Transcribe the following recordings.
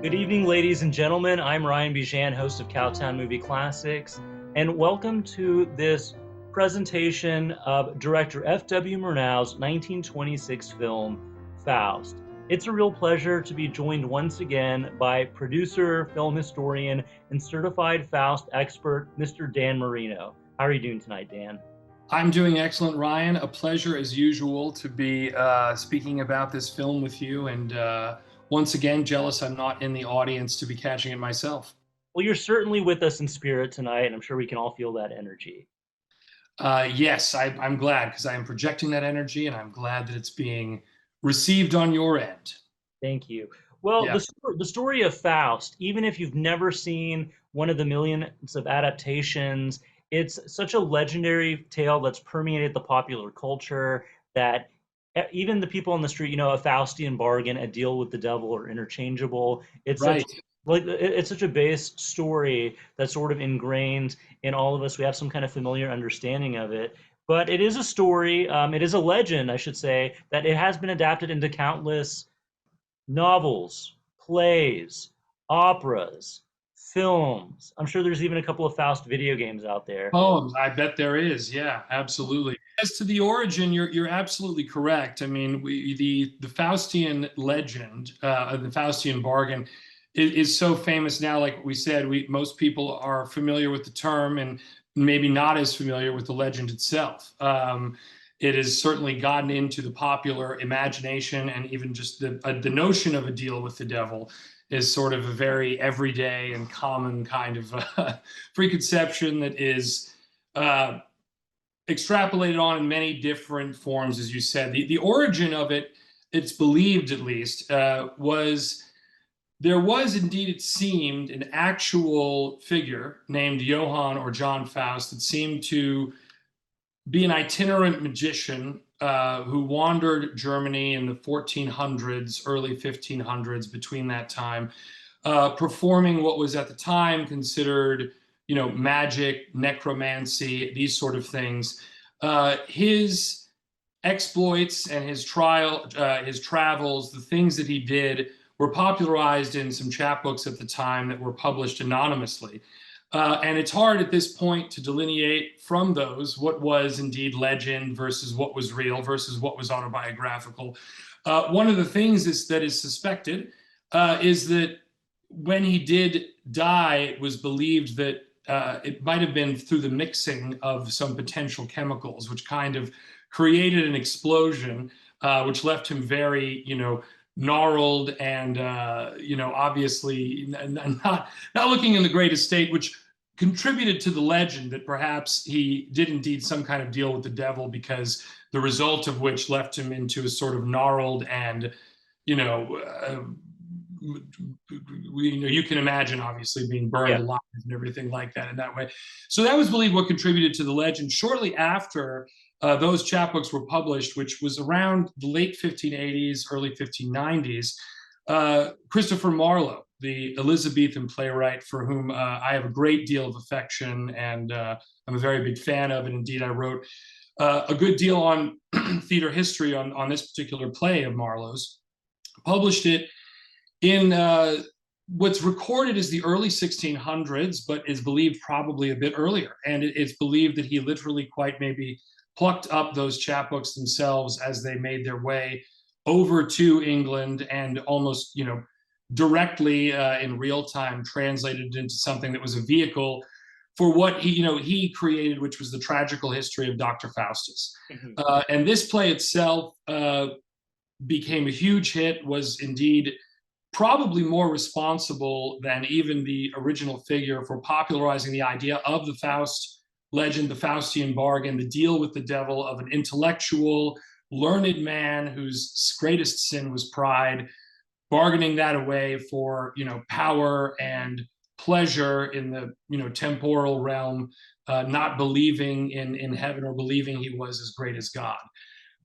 Good evening, ladies and gentlemen. I'm Ryan Bijan, host of Cowtown Movie Classics, and welcome to this presentation of director F.W. Murnau's 1926 film, Faust. It's a real pleasure to be joined once again by producer, film historian, and certified Faust expert, Mr. Dan Marino. How are you doing tonight, Dan? I'm doing excellent, Ryan. A pleasure, as usual, to be speaking about this film with you. And once again, jealous I'm not in the audience to be catching it myself. Well, you're certainly with us in spirit tonight, and I'm sure we can all feel that energy. Yes, I'm glad because I am projecting that energy, and I'm glad that it's being received on your end. Thank you. Well, Yeah, the story of Faust, even if you've never seen one of the millions of adaptations, it's such a legendary tale that's permeated the popular culture that even the people on the street, a Faustian bargain, a deal with the devil are interchangeable. right. It's such a base story that's sort of ingrained in all of us. We have some kind of familiar understanding of it. But it is a story, it is a legend, I should say, that it has been adapted into countless novels, plays, operas, films. I'm sure there's even a couple of Faust video games out there. Poems, I bet there is. Yeah, absolutely. As to the origin, you're absolutely correct. I mean, the Faustian legend, the Faustian bargain, is so famous now. Like we said, most people are familiar with the term, and maybe not as familiar with the legend itself. It has certainly gotten into the popular imagination, and even just the notion of a deal with the devil is sort of a very everyday and common kind of preconception that is uh, extrapolated on in many different forms, as you said. The origin of it, it's believed at least, was there was indeed, it seemed, an actual figure named Johann or John Faust that seemed to be an itinerant magician who wandered Germany in the 1400s, early 1500s, between that time, performing what was at the time considered, magic, necromancy, these sort of things. His exploits and his travels, the things that he did, were popularized in some chapbooks at the time that were published anonymously. And it's hard at this point to delineate from those what was indeed legend versus what was real versus what was autobiographical. One of the things that is suspected is that when he did die, it was believed that it might have been through the mixing of some potential chemicals, which kind of created an explosion, which left him very, gnarled and obviously not looking in the greatest state, which contributed to the legend that perhaps he did indeed some kind of deal with the devil, because the result of which left him into a sort of gnarled and you can imagine obviously being burned Yeah. alive and everything like that in that way. So that was believed what contributed to the legend. Shortly after those chapbooks were published, which was around the late 1580s, early 1590s, Christopher Marlowe, the Elizabethan playwright, for whom I have a great deal of affection and I'm a very big fan of. And indeed, I wrote a good deal on theater history on this particular play of Marlowe's, published it in what's recorded as the early 1600s, but is believed probably a bit earlier. And it's believed that he literally quite maybe plucked up those chapbooks themselves as they made their way over to England and almost, directly in real time translated into something that was a vehicle for what he created, which was the tragical history of Dr. Faustus. Mhm. And this play itself became a huge hit, was indeed probably more responsible than even the original figure for popularizing the idea of the Faust legend, the Faustian bargain, the deal with the devil of an intellectual, learned man whose greatest sin was pride, bargaining that away for power and pleasure in the temporal realm, not believing in heaven or believing he was as great as God.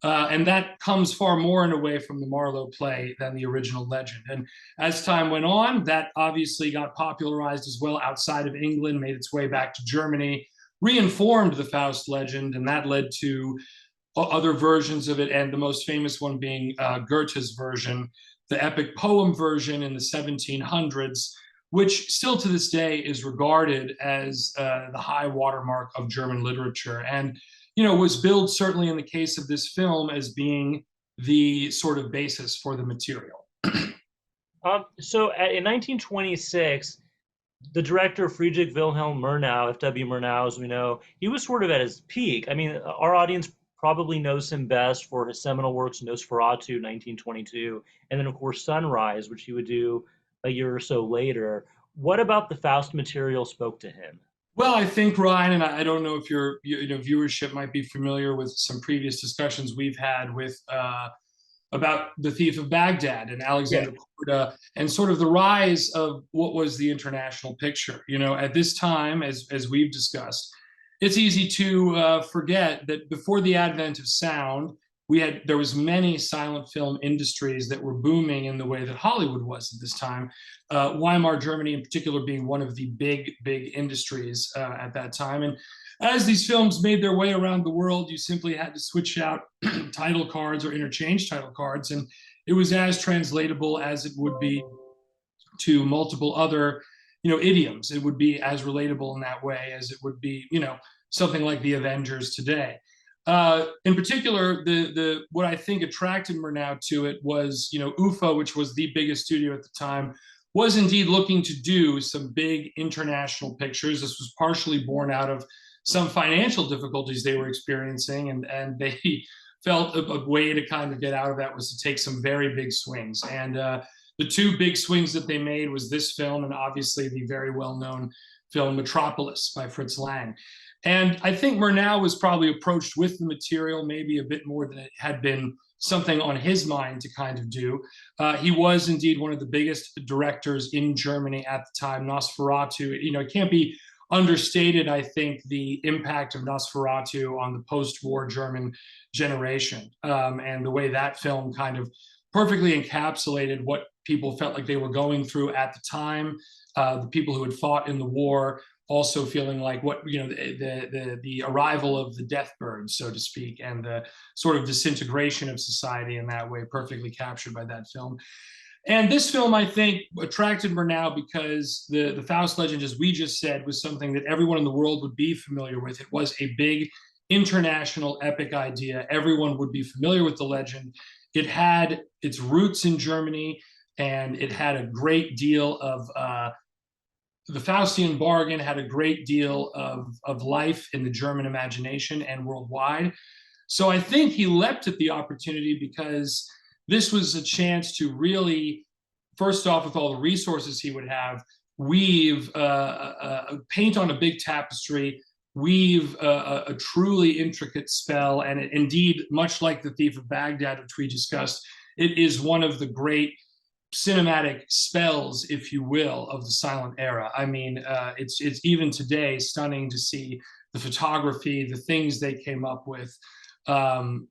And that comes far more in a way from the Marlowe play than the original legend. And as time went on, that obviously got popularized as well outside of England, made its way back to Germany, reinformed the Faust legend, and that led to other versions of it, and the most famous one being Goethe's version, the epic poem version in the 1700s, which still to this day is regarded as the high watermark of German literature, and was billed certainly in the case of this film as being the sort of basis for the material. So in 1926, the director Friedrich Wilhelm Murnau, F.W. Murnau, as we know, he was sort of at his peak. I mean, our audience probably knows him best for his seminal works, Nosferatu, 1922, and then, of course, Sunrise, which he would do a year or so later. What about the Faust material spoke to him? Well, I think, Ryan, and I don't know if your viewership might be familiar with some previous discussions we've had with about the Thief of Baghdad and Alexander Korda, and sort of the rise of what was the international picture. At this time, as we've discussed, it's easy to forget that before the advent of sound, there was many silent film industries that were booming in the way that Hollywood was at this time. Weimar Germany, in particular, being one of the big industries at that time. And as these films made their way around the world, you simply had to switch out title cards or interchange title cards, and it was as translatable as it would be to multiple other, idioms. It would be as relatable in that way as it would be, something like the Avengers today. In particular, the what I think attracted Murnau to it was, UFA, which was the biggest studio at the time, was indeed looking to do some big international pictures. This was partially born out of some financial difficulties they were experiencing, and they felt a way to kind of get out of that was to take some very big swings. And the two big swings that they made was this film and obviously the very well-known film Metropolis by Fritz Lang. And I think Murnau was probably approached with the material maybe a bit more than it had been something on his mind to kind of do. He was indeed one of the biggest directors in Germany at the time. Nosferatu, it can't be understated, I think, the impact of Nosferatu on the post-war German generation, and the way that film kind of perfectly encapsulated what people felt like they were going through at the time. The people who had fought in the war also feeling like the arrival of the death bird, so to speak, and the sort of disintegration of society in that way, perfectly captured by that film. And this film, I think, attracted Murnau because the Faust legend, as we just said, was something that everyone in the world would be familiar with. It was a big international epic idea. Everyone would be familiar with the legend. It had its roots in Germany, and it had a great deal of the Faustian bargain had a great deal of life in the German imagination and worldwide. So I think he leapt at the opportunity because this was a chance to really, first off, with all the resources he would have, weave, paint on a big tapestry, weave a truly intricate spell. And indeed, much like The Thief of Baghdad, which we discussed, it is one of the great cinematic spells, if you will, of the silent era. I mean, it's even today stunning to see the photography, the things they came up with. It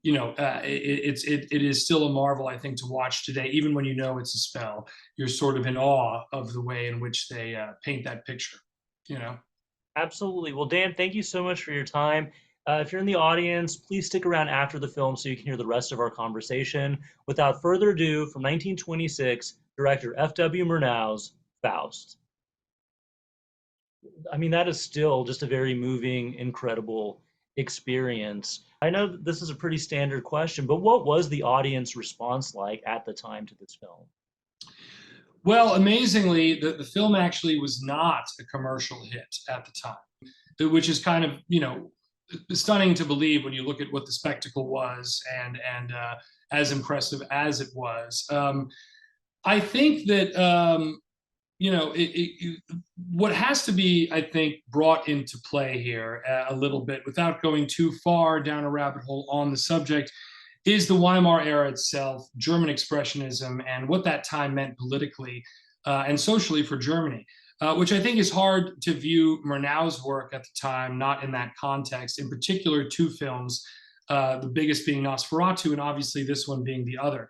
is still a marvel, I think, to watch today. Even when it's a spell, you're sort of in awe of the way in which they paint that picture. Absolutely. Well, Dan, thank you so much for your time. If you're in the audience, please stick around after the film so you can hear the rest of our conversation. Without further ado, from 1926, director F.W. Murnau's Faust. I mean, that is still just a very moving, incredible experience. I know that this is a pretty standard question, but what was the audience response like at the time to this film? Well, amazingly, the film actually was not a commercial hit at the time, which is kind of, stunning to believe when you look at what the spectacle was and as impressive as it was. I think that what has to be, I think, brought into play here a little bit, without going too far down a rabbit hole on the subject, is the Weimar era itself, German expressionism, and what that time meant politically and socially for Germany. Which I think is hard to view Murnau's work at the time, not in that context. In particular, two films, the biggest being Nosferatu, and obviously this one being the other.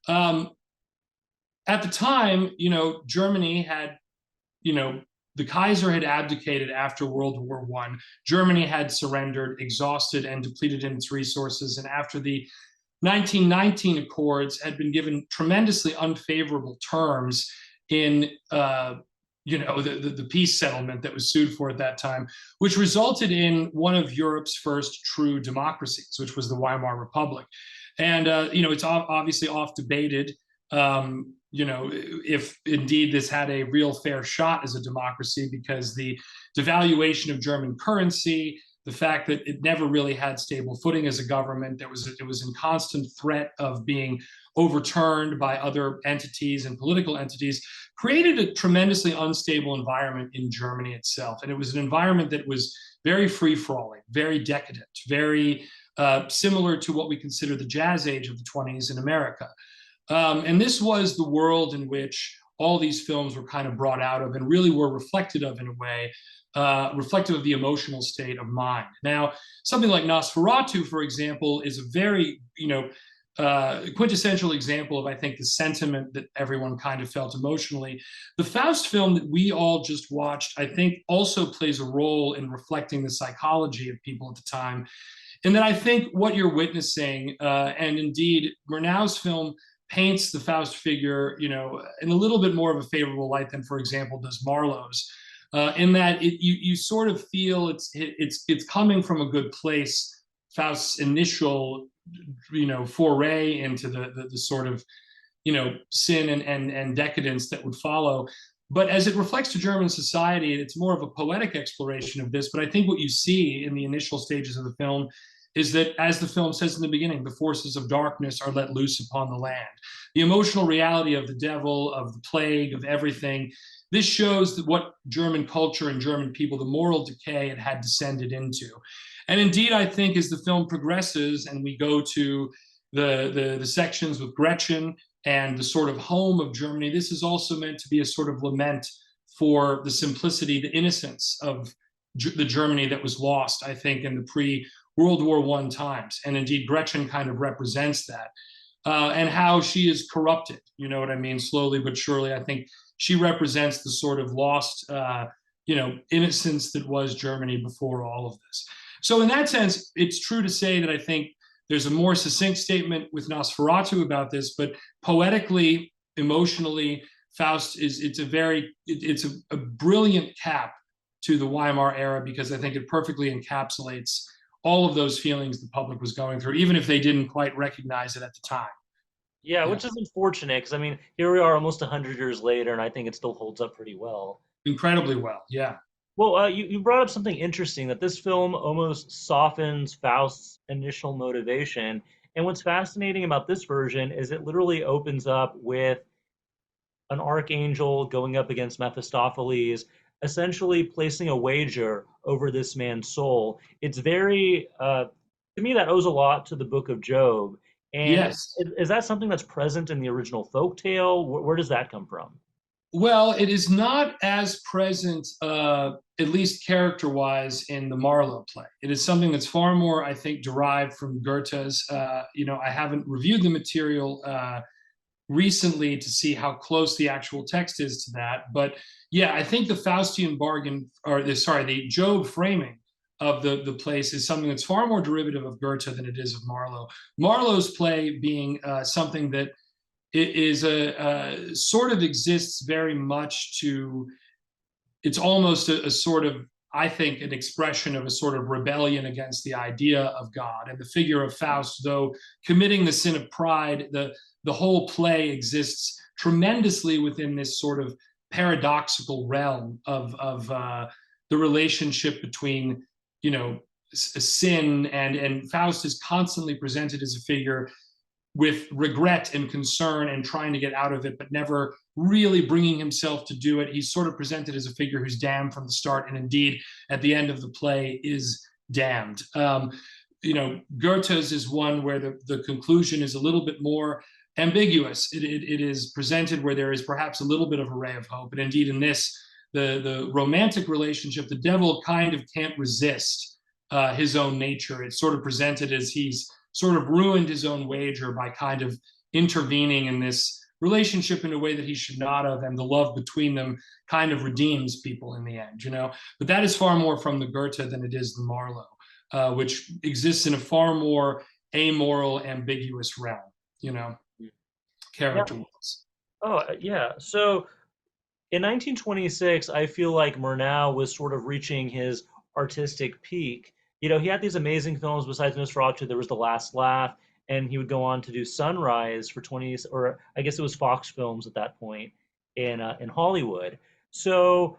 At the time, Germany had, the Kaiser had abdicated after World War I. Germany had surrendered, exhausted and depleted in its resources. And after the 1919 Accords had been given tremendously unfavorable terms in the peace settlement that was sued for at that time, which resulted in one of Europe's first true democracies, which was the Weimar Republic. And it's obviously oft debated, if indeed this had a real fair shot as a democracy, because the devaluation of German currency, the fact that it never really had stable footing as a government, it was in constant threat of being overturned by other entities and political entities, created a tremendously unstable environment in Germany itself. And it was an environment that was very free-falling, very decadent, very similar to what we consider the jazz age of the 20s in America. And this was the world in which all these films were kind of brought out of and really were reflected of in a way, reflective of the emotional state of mind. Now, something like Nosferatu, for example, is a very, quintessential example of, I think, the sentiment that everyone kind of felt emotionally. The Faust film that we all just watched, I think, also plays a role in reflecting the psychology of people at the time. And then I think what you're witnessing, and indeed Murnau's film paints the Faust figure, in a little bit more of a favorable light than, for example, does Marlowe's. In that you sort of feel it's coming from a good place. Faust's initial, foray into the sort of, sin and decadence that would follow. But as it reflects to German society, it's more of a poetic exploration of this. But I think what you see in the initial stages of the film is that, as the film says in the beginning, the forces of darkness are let loose upon the land. The emotional reality of the devil, of the plague, of everything. This shows that what German culture and German people, the moral decay it had descended into. And indeed, I think as the film progresses and we go to the sections with Gretchen and the sort of home of Germany, this is also meant to be a sort of lament for the simplicity, the innocence of the Germany that was lost, I think, in the pre-World War I times. And indeed, Gretchen kind of represents that. And how she is corrupted, you know what I mean, slowly but surely. I think she represents the sort of lost, innocence that was Germany before all of this. So in that sense, it's true to say that I think there's a more succinct statement with Nosferatu about this, but poetically, emotionally, Faust it's a brilliant cap to the Weimar era, because I think it perfectly encapsulates all of those feelings the public was going through, even if they didn't quite recognize it at the time. Yeah, Yeah. which is unfortunate because I mean, here we are almost 100 years later, and I think it still holds up pretty well. Incredibly well. Yeah. Well, you brought up something interesting that this film almost softens Faust's initial motivation. And what's fascinating about this version is it literally opens up with an archangel going up against Mephistopheles, essentially placing a wager over this man's soul. It's very, to me, that owes a lot to the book of Job. And Yes. is that something that's present in the original folk tale? Where does that come from? Well, it is not as present, at least character-wise, in the Marlowe play. It is something that's far more, I think, derived from Goethe's. I haven't reviewed the material recently to see how close the actual text is to that. But yeah, I think the Faustian bargain, the Job framing of the place is something that's far more derivative of Goethe than it is of Marlowe. Marlowe's play being something that it is sort of exists very much to, it's almost a sort of, I think, an expression of a sort of rebellion against the idea of God. And the figure of Faust, though committing the sin of pride, the whole play exists tremendously within this sort of paradoxical realm of the relationship between, sin and Faust is constantly presented as a figure with regret and concern and trying to get out of it, but never really bringing himself to do it. He's sort of presented as a figure who's damned from the start, and indeed, at the end of the play, is damned. Goethe's is one where the conclusion is a little bit more ambiguous. It is presented where there is perhaps a little bit of a ray of hope. And indeed, in this, the romantic relationship, the devil kind of can't resist his own nature. It's sort of presented as he's sort of ruined his own wager by kind of intervening in this relationship in a way that he should not have, and the love between them kind of redeems people in the end, But that is far more from the Goethe than it is the Marlowe, which exists in a far more amoral, ambiguous realm, you know, Yeah. character-wise. Oh, yeah. So in 1926, I feel like Murnau was sort of reaching his artistic peak. He had these amazing films besides Nosferatu. There was The Last Laugh, and he would go on to do Sunrise for 20, or I guess it was Fox Films at that point in Hollywood. So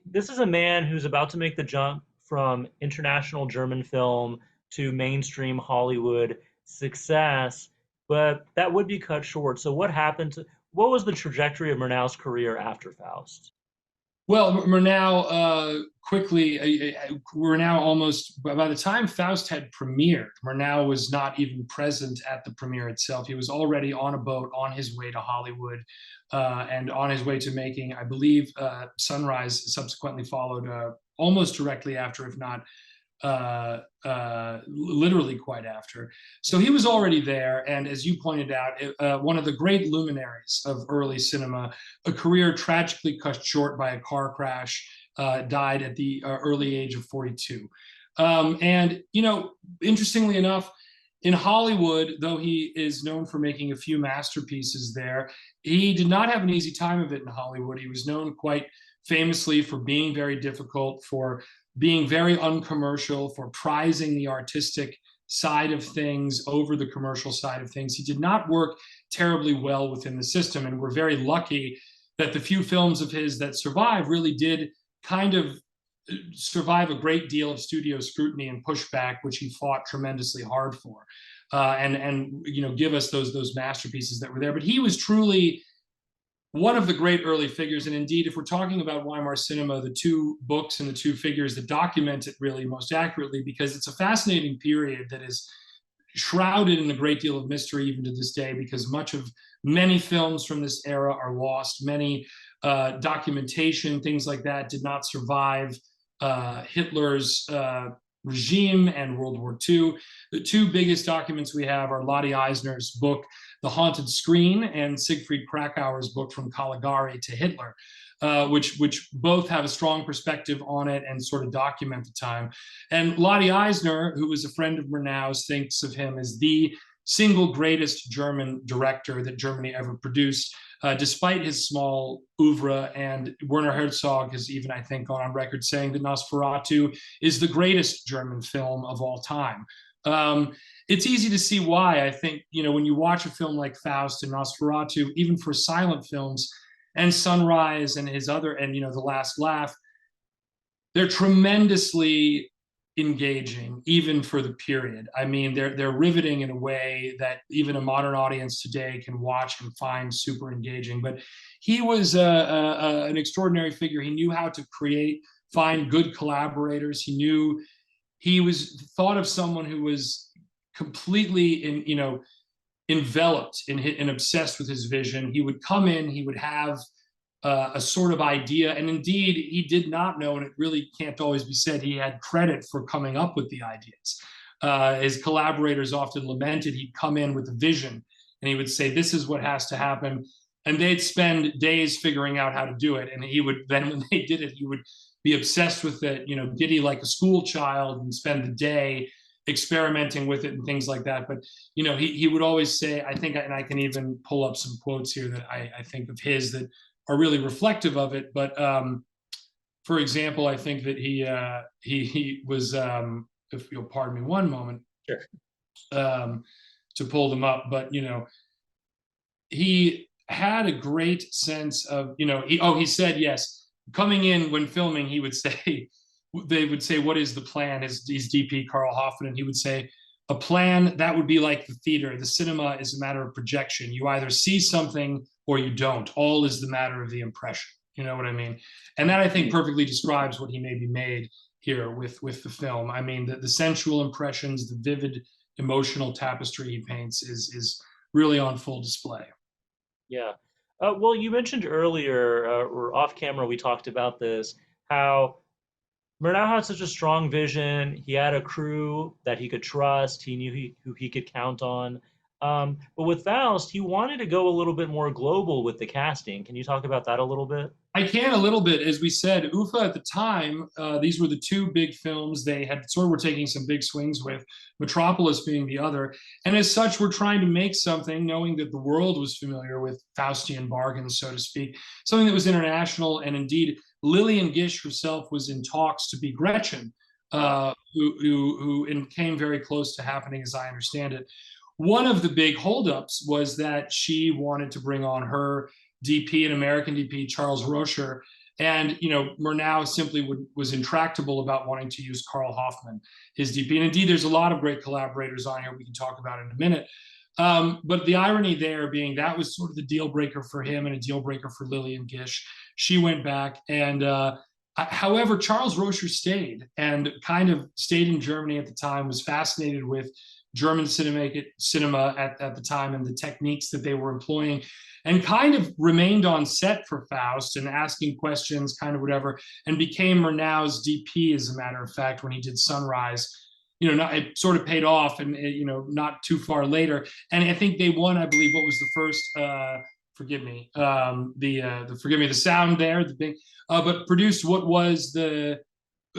this is a man who's about to make the jump from international German film to mainstream Hollywood success, but that would be cut short. So what was the trajectory of Murnau's career after Faust? Well, Murnau quickly, we're now almost, by the time Faust had premiered, Murnau was not even present at the premiere itself. He was already on a boat on his way to Hollywood and on his way to making, I believe, Sunrise subsequently followed almost directly after, if not literally quite after. So he was already there, and as you pointed out, one of the great luminaries of early cinema, a career tragically cut short by a car crash, died at the early age of 42. And, interestingly enough, in Hollywood, though he is known for making a few masterpieces there, he did not have an easy time of it in Hollywood. He was known quite famously for being very difficult, for being very uncommercial, for prizing the artistic side of things over the commercial side of things. He did not work terribly well within the system, and we're very lucky that the few films of his that survive really did kind of survive a great deal of studio scrutiny and pushback, which he fought tremendously hard for, and give us those masterpieces that were there. But he was truly one of the great early figures. And indeed, if we're talking about Weimar cinema, the two books and the two figures that document it really most accurately, because it's a fascinating period that is shrouded in a great deal of mystery even to this day, because many films from this era are lost. Many documentation, things like that, did not survive Hitler's regime and World War II. The two biggest documents we have are Lottie Eisner's book, The Haunted Screen, and Siegfried Krakauer's book From Caligari to Hitler, which both have a strong perspective on it and sort of document the time. And Lottie Eisner, who was a friend of Murnau's, thinks of him as the single greatest German director that Germany ever produced, despite his small oeuvre. And Werner Herzog has even, I think, gone on record saying that Nosferatu is the greatest German film of all time. It's easy to see why. I think, when you watch a film like Faust and Nosferatu, even for silent films, and Sunrise and The Last Laugh, they're tremendously engaging, even for the period. I mean, they're riveting in a way that even a modern audience today can watch and find super engaging. But he was an extraordinary figure. He knew how to find good collaborators. He was thought of someone who was completely enveloped and obsessed with his vision. He would come in, he would have a sort of idea, and indeed he did not know, and it really can't always be said, he had credit for coming up with the ideas. His collaborators often lamented he'd come in with a vision and he would say, this is what has to happen, and they'd spend days figuring out how to do it. And he would then, when they did it, he would be obsessed with it, giddy like a school child, and spend the day experimenting with it and things like that. But he would always say, I think, and I can even pull up some quotes here that I think of his that are really reflective of it. But for example, I think that he was, if you'll pardon me one moment, Sure. To pull them up, but he had a great sense of, he said, yes, coming in when filming, he would say, they would say, what is the plan? His DP, Carl Hoffman, and he would say, a plan that would be like the theater. The cinema is a matter of projection. You either see something or you don't. All is the matter of the impression. You know what I mean? And that, I think, perfectly describes what he maybe made here with the film. I mean, the sensual impressions, the vivid emotional tapestry he paints is really on full display. Yeah. Well, you mentioned earlier, or off camera, we talked about this, how Murnau had such a strong vision. He had a crew that he could trust. He knew who he could count on. But with Faust, he wanted to go a little bit more global with the casting. Can you talk about that a little bit? I can a little bit. As we said, UFA at the time, these were the two big films they had sort of were taking some big swings with, Metropolis being the other. And as such, we're trying to make something, knowing that the world was familiar with Faustian bargains, so to speak, something that was international. And indeed, Lillian Gish herself was in talks to be Gretchen, who came very close to happening, as I understand it. One of the big holdups was that she wanted to bring on her DP, an American DP, Charles Rocher, and Murnau simply was intractable about wanting to use Carl Hoffman, his DP. And indeed, there's a lot of great collaborators on here we can talk about in a minute. But the irony there being that was sort of the deal breaker for him and a deal breaker for Lillian Gish. She went back, and however, Charles Rocher stayed and kind of stayed in Germany at the time, was fascinated with German cinema at the time and the techniques that they were employing, and kind of remained on set for Faust and asking questions, kind of whatever, and became Murnau's DP, as a matter of fact, when he did Sunrise. It sort of paid off, and not too far later. And I think they won, I believe, what was the first, forgive me, the sound there, the big, but produced what was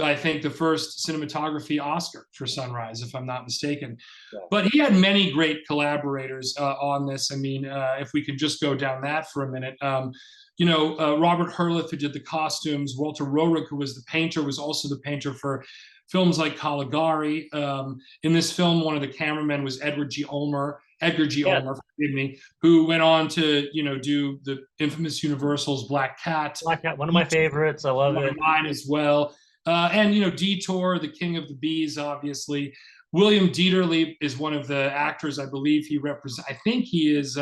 I think the first cinematography Oscar for Sunrise, if I'm not mistaken. Yeah. But he had many great collaborators on this. I mean, if we could just go down that for a minute, Robert Herlith, who did the costumes, Walter Rohrich, who was the painter, was also the painter for films like Caligari. In this film, one of the cameramen was Edgar G. Ulmer, forgive me, who went on to, do the infamous Universal's Black Cat. Black Cat, one of my favorites. I love it. Mine as well. And Detour, the King of the Bees, obviously. William Dieterle is one of the actors, I believe he represents. I think he is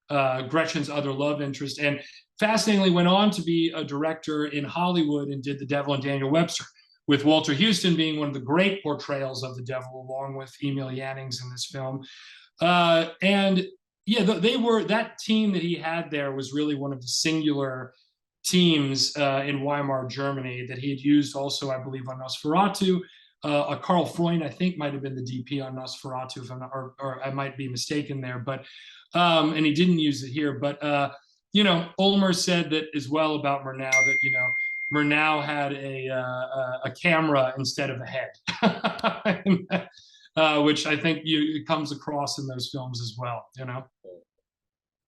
Gretchen's other love interest, and fascinatingly went on to be a director in Hollywood and did The Devil and Daniel Webster, with Walter Huston being one of the great portrayals of the devil, along with Emil Jannings in this film. And yeah, that team that he had there was really one of the singular teams in Weimar Germany that he had used also, I believe, on Nosferatu. Karl Freund, I think, might have been the DP on Nosferatu, if I'm not, or I might be mistaken there. But and he didn't use it here. But Ulmer said that as well about Murnau, that Murnau had a camera instead of a head, which I think it comes across in those films as well.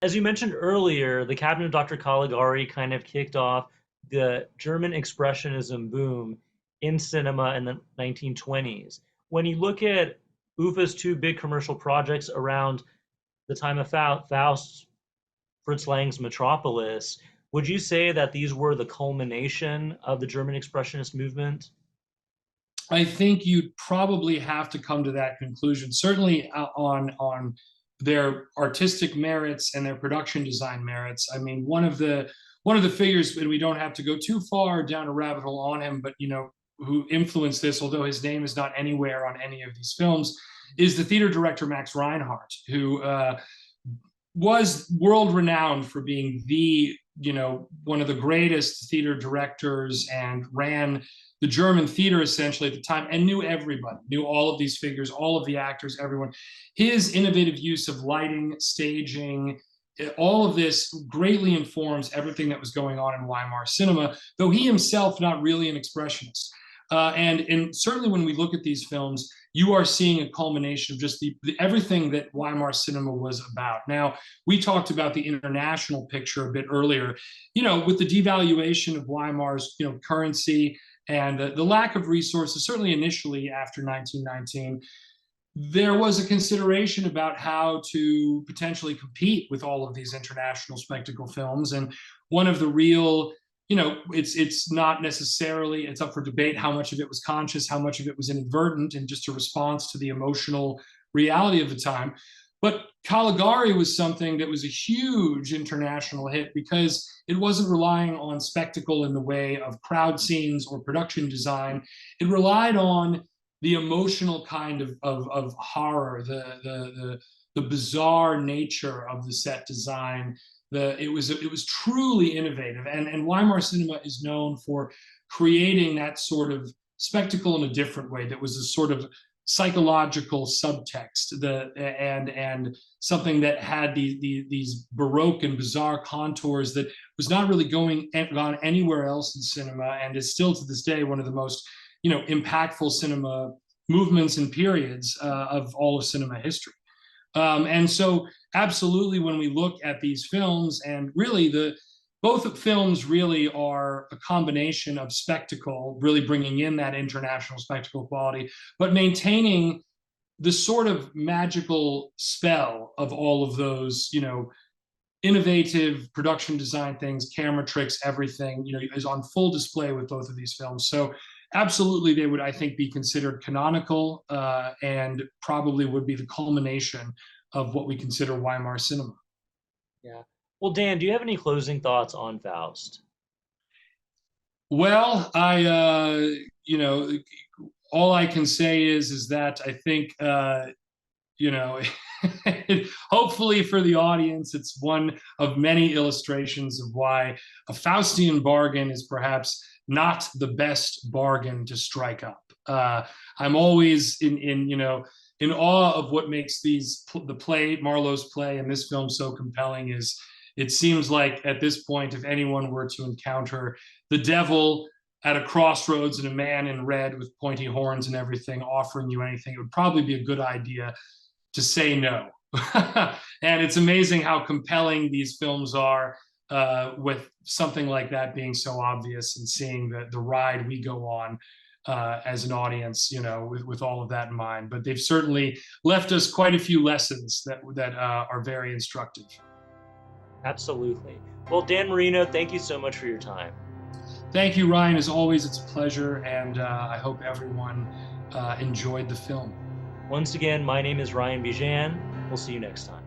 As you mentioned earlier, The Cabinet of Dr. Caligari kind of kicked off the German expressionism boom in cinema in the 1920s. When you look at UFA's two big commercial projects around the time of Faust, Fritz Lang's Metropolis, would you say that these were the culmination of the German expressionist movement? I think you'd probably have to come to that conclusion, certainly on their artistic merits and their production design merits. I mean, one of the figures, and we don't have to go too far down a rabbit hole on him, but who influenced this, although his name is not anywhere on any of these films, is the theater director Max Reinhardt, who was world renowned for being one of the greatest theater directors, and ran the German theater essentially at the time, and knew everybody, knew all of these figures, all of the actors, everyone. His innovative use of lighting, staging, all of this greatly informs everything that was going on in Weimar cinema, though he himself not really an expressionist. And certainly when we look at these films, you are seeing a culmination of just everything that Weimar cinema was about. Now, we talked about the international picture a bit earlier, with the devaluation of Weimar's, currency, and the lack of resources, certainly initially after 1919, there was a consideration about how to potentially compete with all of these international spectacle films. And one of the real, it's not necessarily, it's up for debate how much of it was conscious, how much of it was inadvertent, and just a response to the emotional reality of the time. But Caligari was something that was a huge international hit because it wasn't relying on spectacle in the way of crowd scenes or production design. It relied on the emotional kind of horror, the bizarre nature of the set design. It was truly innovative, and Weimar cinema is known for creating that sort of spectacle in a different way. That was a sort of psychological subtext, and something that had these baroque and bizarre contours that was not really gone anywhere else in cinema, and is still to this day one of the most impactful cinema movements and periods of all of cinema history. And so absolutely, when we look at these films, and really both films really are a combination of spectacle, really bringing in that international spectacle quality, but maintaining the sort of magical spell of all of those, innovative production design things, camera tricks, everything, is on full display with both of these films. So absolutely, they would, I think, be considered canonical, and probably would be the culmination of what we consider Weimar cinema. Yeah. Well, Dan, do you have any closing thoughts on Faust? Well, all I can say is that I think, hopefully for the audience, it's one of many illustrations of why a Faustian bargain is perhaps not the best bargain to strike up. I'm always in awe of what makes Marlowe's play and this film so compelling. Is it seems like at this point, if anyone were to encounter the devil at a crossroads and a man in red with pointy horns and everything offering you anything, it would probably be a good idea to say no. And it's amazing how compelling these films are, with something like that being so obvious, and seeing the ride we go on as an audience, with all of that in mind. But they've certainly left us quite a few lessons that are very instructive. Absolutely. Well, Dan Marino, thank you so much for your time. Thank you, Ryan. As always, it's a pleasure, and I hope everyone enjoyed the film. Once again, my name is Ryan Bijan. We'll see you next time.